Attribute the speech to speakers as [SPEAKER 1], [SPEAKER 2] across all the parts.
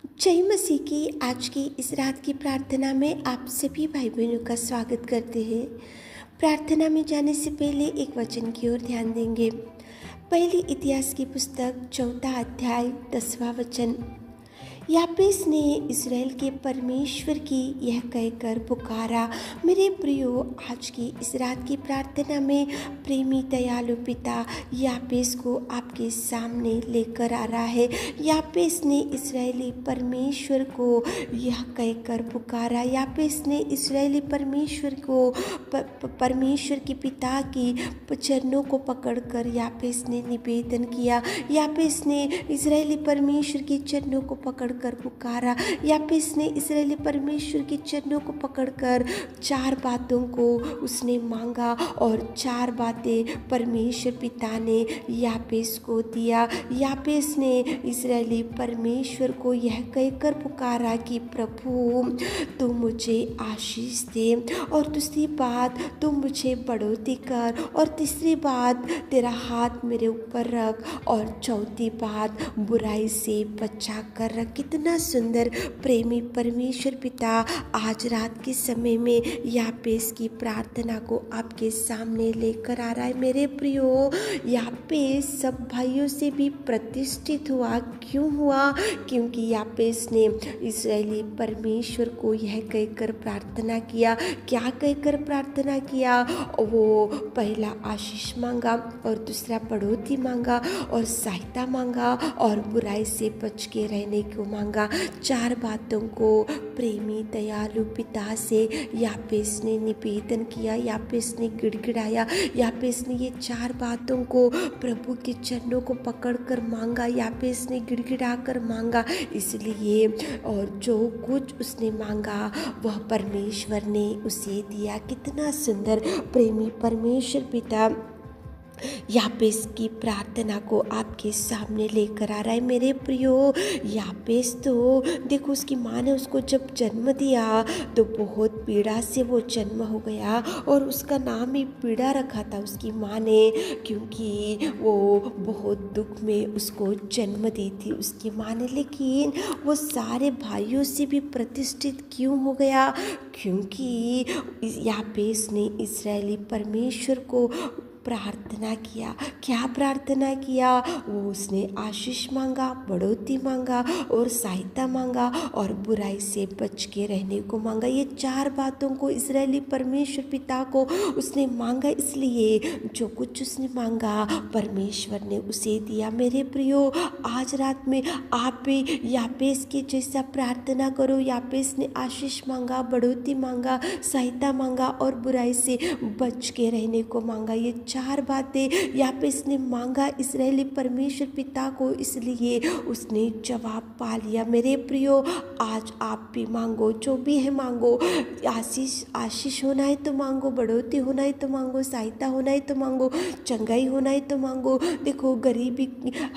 [SPEAKER 1] जय मसीह की आज की इस रात की प्रार्थना में आप सभी भाई बहनों का स्वागत करते हैं। प्रार्थना में जाने से पहले एक वचन की ओर ध्यान देंगे। पहली इतिहास की पुस्तक 4 अध्याय 10वां वचन। यापेस ने इस्राएल के परमेश्वर की यह कहकर पुकारा। मेरे प्रियो, आज की इस रात की प्रार्थना में प्रेमी दयालु पिता यापेस को आपके सामने लेकर आ रहा है। यापेस ने इस्राएली परमेश्वर को यह कहकर पुकारा। यापेस ने इस्राएली परमेश्वर को परमेश्वर के पिता की चरणों को पकड़कर यापेस ने निवेदन किया। यापेस ने इस्राएली परमेश्वर के चरणों को पकड़कर पुकारा। यापेस ने इस्राएली परमेश्वर के चरणों को पकड़कर 4 बातों को उसने मांगा और 4 बातें परमेश्वर पिता ने यापेस को दिया। यापेस ने इस्राएली परमेश्वर को यह कहकर पुकारा कि प्रभु तू मुझे आशीष दे, और दूसरी बात तू मुझे बढ़ोतरी कर, और तीसरी बात तेरा हाथ मेरे ऊपर रख, और चौथी बात बुराई से बचा कर रख। कितना सुंदर प्रेमी परमेश्वर पिता आज रात के समय में यापेस की प्रार्थना को आपके सामने लेकर आ रहा है। मेरे प्रियो, यापेस सब भाइयों से भी प्रतिष्ठित हुआ। क्यों हुआ? क्योंकि यापेस ने इस्राएली परमेश्वर को यह कहकर प्रार्थना किया। क्या कहकर प्रार्थना किया? वो पहला आशीष मांगा, और दूसरा बढ़ोतरी मांगा, और सहायता मांगा, और बुराई से बच के रहने को मांगा। 4 बातों को प्रेमी दयालु पिता से यापेस ने निवेदन किया। यापेस ने गिड़गिड़ाया। यापेस ने ये 4 बातों को प्रभु के चरणों को पकड़कर मांगा। यापेस ने गिड़गिड़ा कर मांगा। इसलिए और जो कुछ उसने मांगा वह परमेश्वर ने उसे दिया। कितना सुंदर प्रेमी परमेश्वर पिता यापेस की प्रार्थना को आपके सामने लेकर आ रहा है। मेरे प्रियो, यापेस तो देखो, उसकी माँ ने उसको जब जन्म दिया तो बहुत पीड़ा से वो जन्म हो गया, और उसका नाम ही पीड़ा रखा था उसकी माँ ने, क्योंकि वो बहुत दुख में उसको जन्म दी थी उसकी माँ ने। लेकिन वो सारे भाइयों से भी प्रतिष्ठित क्यों हो गया? क्योंकि यापेस ने इस्राएली परमेश्वर को प्रार्थना किया। क्या प्रार्थना किया? वो उसने आशीष मांगा, बढ़ोतरी मांगा, और सहायता मांगा, और बुराई से बच के रहने को मांगा। ये 4 बातों को इस्राएली परमेश्वर पिता को उसने मांगा। इसलिए जो कुछ उसने मांगा परमेश्वर ने उसे दिया। मेरे प्रियो, आज रात में आप भी यापेस के जैसा प्रार्थना करो। यापेस ने आशीष मांगा, बढ़ोतरी मांगा, सहायता मांगा, और बुराई से बच के रहने को मांगा। ये 4 बातें यापेस ने मांगा इस्राएली परमेश्वर पिता को, इसलिए उसने जवाब पा लिया। मेरे प्रियो, आज आप भी मांगो, जो भी है मांगो। आशीष होना है तो मांगो, बढ़ोतरी होना है तो मांगो, सहायता होना है तो मांगो, चंगाई होना है तो मांगो। देखो, गरीबी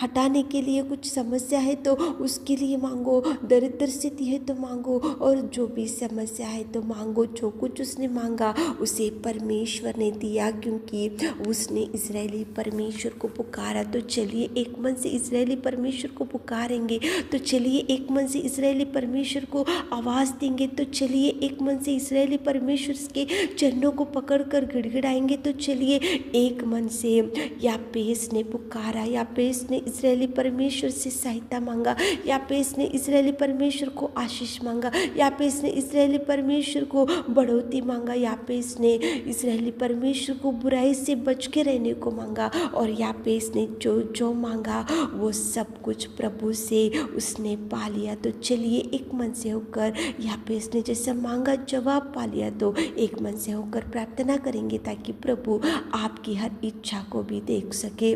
[SPEAKER 1] हटाने के लिए कुछ समस्या है तो उसके लिए मांगो, दरिद्र स्थिति है तो मांगो, और जो भी समस्या है तो मांगो। जो कुछ उसने मांगा उसे परमेश्वर ने दिया, क्योंकि उसने इस्राएली परमेश्वर को पुकारा। तो चलिए एक मन से इस्राएली परमेश्वर को पुकारेंगे, तो चलिए एक मन से इस्राएली परमेश्वर को आवाज़ देंगे, तो चलिए एक मन से इस्राएली परमेश्वर के चरणों को पकड़कर गिड़गिड़ाएंगे। तो चलिए एक मन से यापेस ने पुकारा। यापेस ने इस्राएली परमेश्वर से सहायता मांगा। यापेस ने इस्राएली परमेश्वर को आशीष मांगा। यापेस ने इस्राएली परमेश्वर को बढ़ोतरी मांगा। यापेस ने इस्राएली परमेश्वर को बुराई से बच के रहने को मांगा। और यापेस ने जो मांगा वो सब कुछ प्रभु से उसने पा लिया। तो चलिए एक मन से होकर, यापेस ने जैसा मांगा जवाब पा लिया, तो एक मन से होकर प्रार्थना करेंगे ताकि प्रभु आपकी हर इच्छा को भी देख सके।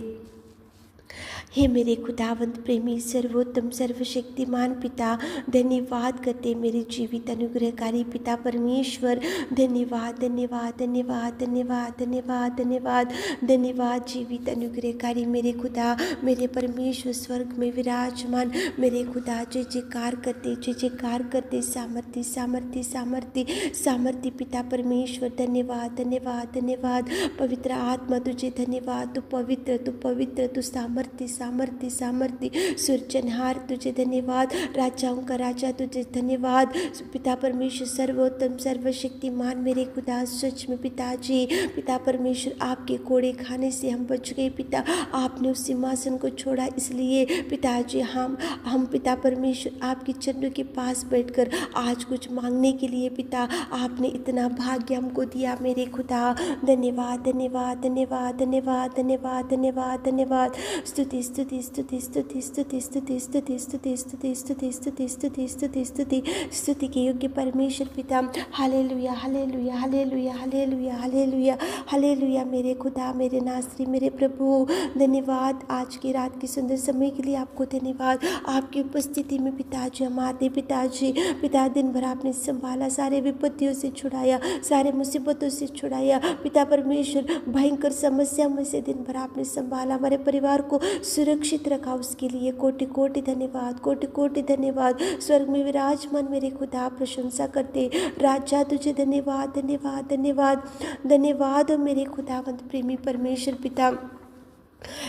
[SPEAKER 1] हे मेरे खुदावंत प्रेमी सर्वोत्तम सर्वशक्तिमान पिता, धन्यवाद करते मेरे जीवित अनुग्रहकारी पिता परमेश्वर। धन्यवाद धन्यवाद धन्यवाद धन्यवाद धन्यवाद धन्यवाद धन्यवाद जीवित अनुग्रहकारी मेरे खुदा, मेरे परमेश्वर स्वर्ग में विराजमान मेरे खुदा। जय जयकार करते, जय जयकार करते। सामर्थ्य सामर्थ्य सामर्थ्य सामर्थ्य पिता परमेश्वर, धन्यवाद धन्यवाद धन्यवाद। पवित्र आत्मा तुझे धन्यवाद। तू पवित्र, तू पवित्र, तू सामर्थ्य सामर्थ्य सामर्थ्य, सूर्यनहार तुझे धन्यवाद, राजाओं का राजा तुझे धन्यवाद, पिता परमेश्वर सर्वोत्तम सर्वशक्तिमान मेरे खुदा सच में पिताजी, पिता परमेश्वर आपके कोड़े खाने से हम बच गए पिता, आपने उस सिंहासन को छोड़ा इसलिए पिताजी हम पिता परमेश्वर आपके चरणों के पास बैठकर आज कुछ मांगने के लिए पिता आपने इतना भाग्य हमको दिया मेरे खुदा। धन्यवाद धन्यवाद धन्यवाद धन्यवाद धन्यवाद धन्यवाद धन्यवाद। स्तुति स्तुति स्तुति स्तुति स्तुति स्तुति स्तुति स्तुति स्तुति स्तुति स्तुति स्तुति स्तुति स्तुति स्तुति के योग्य परमेश्वर पिता। Hallelujah hallelujah hallelujah hallelujah hallelujah hallelujah मेरे खुदा मेरे नासरी मेरे प्रभु। धन्यवाद आज की रात के सुंदर समय के लिए आपको धन्यवाद। आपकी उपस्थिति में पिताजी हम आते पिताजी, पिता दिन भर आपने संभाला, सारे विपत्तियों से छुड़ाया, सारे मुसीबतों से छुड़ाया पिता परमेश्वर, भयंकर समस्या में से दिन भर आपने संभाला, हमारे परिवार को सुरक्षित रखा, उसके लिए कोटि कोटि धन्यवाद कोटि कोटि धन्यवाद। स्वर्ग में विराजमान मेरे खुदा प्रशंसा करते राजा तुझे धन्यवाद धन्यवाद धन्यवाद धन्यवाद मेरे खुदावंत प्रेमी परमेश्वर पिता।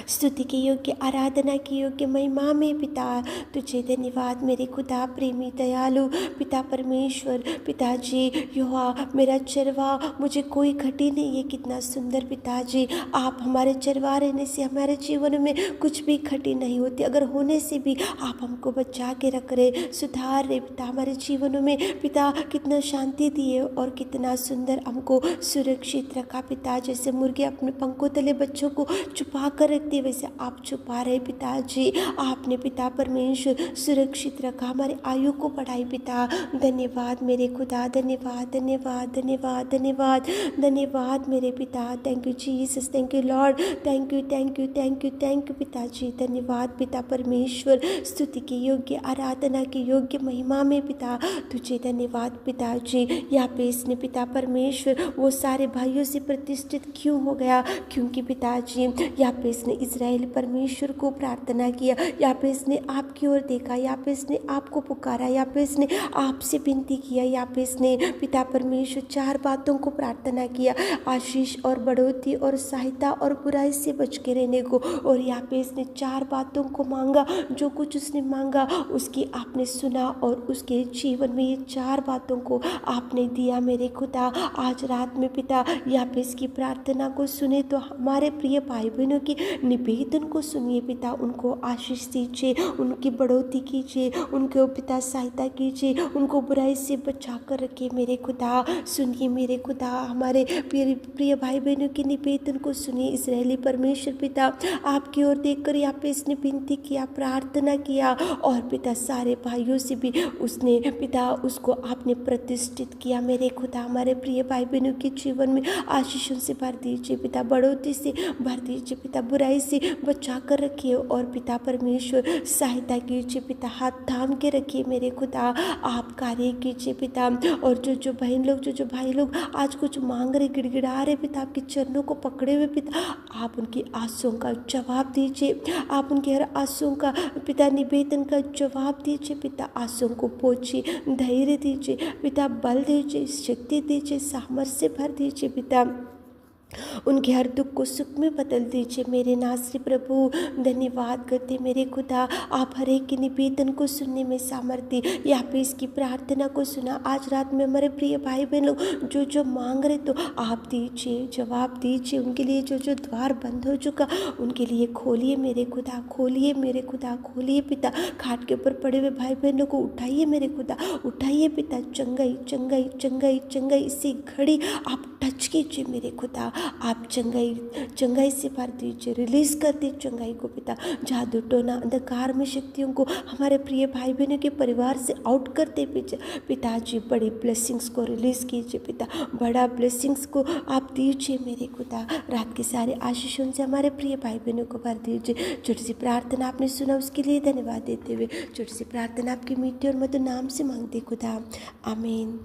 [SPEAKER 1] स्तुति के योग्य आराधना के योग्य महिमा में पिता तुझे धन्यवाद मेरे खुदा प्रेमी दयालु पिता परमेश्वर। पिताजी यहोवा मेरा चरवा मुझे कोई घटी नहीं है, कितना सुंदर पिताजी आप हमारे चरवा रहने से हमारे जीवन में कुछ भी घटी नहीं होती, अगर होने से भी आप हमको बचा के रख रहे सुधार रहे पिता हमारे जीवनों में पिता, कितना शांति दिए और कितना सुंदर हमको सुरक्षित रखा पिता। जैसे मुर्गे अपने पंखों तले बच्चों को छुपा रखते वैसे आप छुपा रहे पिताजी, आपने पिता परमेश्वर सुरक्षित रखा, हमारे आयु को बढ़ाई पिता। धन्यवाद मेरे खुदा धन्यवाद धन्यवाद धन्यवाद धन्यवाद धन्यवाद मेरे पिता। Thank you Jesus, thank you Lord, thank you thank you thank you thank you पिताजी। धन्यवाद पिता परमेश्वर, स्तुति के योग्य आराधना के योग्य महिमा में पिता तुझे धन्यवाद पिताजी। यहाँ पे इसने पिता परमेश्वर वो सारे भाइयों से प्रतिष्ठित क्यों हो गया, क्योंकि पिताजी यहाँ पे इसने इज़राइल परमेश्वर को प्रार्थना किया, यहाँ पे इसने आपकी ओर देखा, यहाँ पे इसने आपको पुकारा, यहाँ पे इसने आपसे विनती किया, यहाँ पे इसने पिता परमेश्वर चार बातों को प्रार्थना किया, आशीष और बढ़ोतरी और सहायता और बुराई से बच के रहने को। और यहाँ पे इसने चार बातों को मांगा, जो कुछ उसने मांगा उसकी आपने सुना और उसके जीवन में ये चार बातों को आपने दिया मेरे खुदा। आज रात में पिता यहाँ पे इसकी प्रार्थना को सुने तो हमारे प्रिय भाई बहनों की निवेदन को सुनिए पिता, उनको आशीष दीजिए, उनकी बढ़ोतरी कीजिए, उनको पिता सहायता कीजिए, उनको बुराई से बचा कर रखिए मेरे खुदा। सुनिए मेरे खुदा, हमारे प्रिय भाई बहनों के निवेदन को सुनिए इज़राइली परमेश्वर पिता। आपकी ओर देखकर यहाँ पे इसने विनती किया, प्रार्थना किया और पिता सारे भाइयों से भी उसने पिता उसको आपने प्रतिष्ठित किया मेरे खुदा। हमारे प्रिय भाई बहनों के जीवन में आशीषों से भर दीजिए पिता, बढ़ोतरी से भर दीजिए पिता, बुराई से बचा कर रखिए और पिता परमेश्वर सहायता कीजिए पिता, हाथ थाम के रखिए मेरे खुदा, आप कार्य कीजिए पिता। और जो बहन लोग जो भाई लोग आज कुछ मांग रहे गिड़गिड़ा रहे पिता, आपके चरणों को पकड़े हुए पिता, आप उनकी आंसुओं का जवाब दीजिए, आप उनके हर आंसुओं का पिता निवेदन का जवाब दीजिए पिता, आंसुओं को पोछिए, धैर्य दीजिए पिता, बल दीजिए, शक्ति दीजिए, सामर्थ्य भर दीजिए पिता, उनके हर दुख को सुख में बदल दीजिए मेरे नासरी प्रभु। धन्यवाद करते मेरे खुदा, आप हर एक के निवेदन को सुनने में सामर्थ्य, यहाँ पे इसकी प्रार्थना को सुना। आज रात में हमारे प्रिय भाई बहन लोग जो मांग रहे तो आप दीजिए, जवाब दीजिए, उनके लिए जो द्वार बंद हो चुका उनके लिए खोलिए मेरे खुदा, खोलिए मेरे खुदा, खोलिए पिता। खाट के ऊपर पड़े हुए भाई बहनों को उठाइए मेरे खुदा, उठाइए पिता, चंगाई चंगाई चंगाई चंगाई इसी घड़ी आप टच कीजिए मेरे खुदा, आप चंगाई से भर दीजिए, रिलीज कर दीजिए चंगाई को पिता। जादू टोना अंधकार में शक्तियों को हमारे प्रिय भाई बहनों के परिवार से आउट करते पिताजी, बड़ी ब्लेसिंग्स को रिलीज कीजिए पिता, बड़ा ब्लेसिंग्स को आप दीजिए मेरे खुदा। रात के सारे आशीषों से हमारे प्रिय भाई बहनों को भर दीजिए। छोटी सी प्रार्थना आपने सुना उसके लिए धन्यवाद देते हुए छोटी सी प्रार्थना आपके मीठे और मधुर नाम से मांगते खुदा, आमीन।